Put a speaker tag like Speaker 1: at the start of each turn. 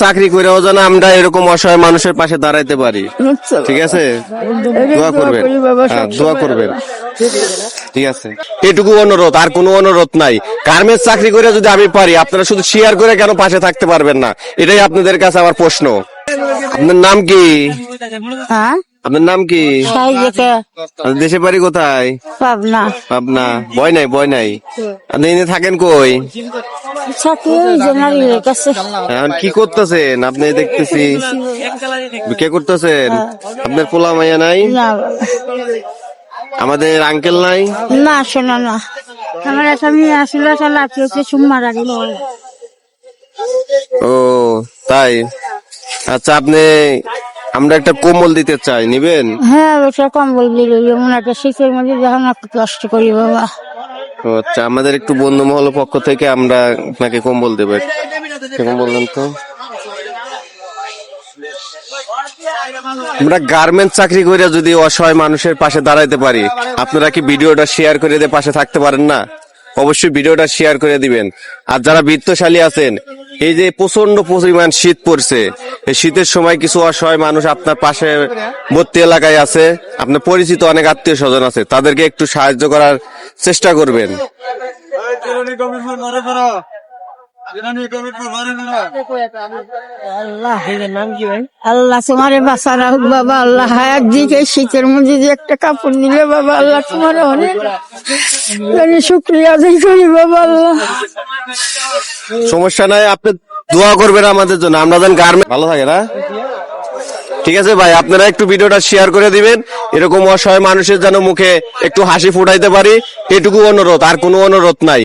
Speaker 1: চাকরি করেও যেন আমরা এরকম অসহায় মানুষের পাশে দাঁড়াইতে পারি। ঠিক আছে, দোয়া করবেন, হ্যাঁ দোয়া করবেন। ঠিক আছে, এটুকু অনুরোধ, আর কোনো অনুরোধ নাই। গার্মেন্টস চাকরি করে যদি আমি পারি, আপনারা শুধু শেয়ার করে কেন পাশে থাকতে পারবেন না? এটাই আপনাদের কাছে আমার প্রশ্ন। আপনার নাম কি?
Speaker 2: হ্যাঁ,
Speaker 1: আপনার নাম কি? দেশে বাড়ি কোথায়?
Speaker 2: পাবনা।
Speaker 1: পাবনা। ভয় নাই, ভয় নাই। আপনি এনে থাকেন কই? এখন কি করতেছেন আপনি? দেখতেছি কে করতেছেন? আপনার পোলা মাইয়া নাই? আমাদের আঙ্কেল নাই?
Speaker 2: না, শোনা না, আমার স্বামী আসলে মারা গেল।
Speaker 1: ও তাই, আচ্ছা। আপনি, আমরা একটা কম্বল দিতে চাই, নিবেন?
Speaker 2: হ্যাঁ, ওটা কম্বল দিল, মনে একটা শীতের মধ্যে যখন একটু কষ্ট করি বাবা।
Speaker 1: ও আচ্ছা, আমাদের একটু বন্ধু মহল পক্ষ থেকে আমরা আপনাকে কম্বল দেবো। কেমন বললেন তো? আমরা গার্মেন্টস চাকরি করে যদি অসহায় মানুষের পাশে দাঁড়াইতে পারি, আপনারা কি ভিডিওটা শেয়ার করে দিয়ে পাশে থাকতে পারেন না? অবশ্যই ভিডিওটা শেয়ার করে দিবেন। আর যারা বিত্তশালী আছেন, এই যে প্রচন্ড পরিমাণ শীত পড়ছে, এই শীতের সময় কিছু অসহায় মানুষ আপনার পাশে বর্তি এলাকায় আছে, আপনার পরিচিত অনেক আত্মীয় স্বজন আছে, তাদেরকে একটু সাহায্য করার চেষ্টা করবেন।
Speaker 2: আল্লাহ তোমারে বাঁচা রাখুক বাবা। আল্লাহ একদিকে শীতের মধ্যে যে একটা কাপড় দিলে বাবা, আল্লাহ তোমার অনেক শুক্রিয়া আদায় করি বাবা। আল্লাহ
Speaker 1: সমস্যা নাই, আপনি দোয়া করবেন আমাদের জন্য, আমরা যেন গার্মেন্ট ভালো থাকে না। ঠিক আছে ভাই, আপনারা একটু ভিডিওটা শেয়ার করে দিবেন, এরকম অসহায় মানুষের যেন মুখে একটু হাসি ফুটাইতে পারি, এটুকু অনুরোধ, আর কোনো অনুরোধ নাই।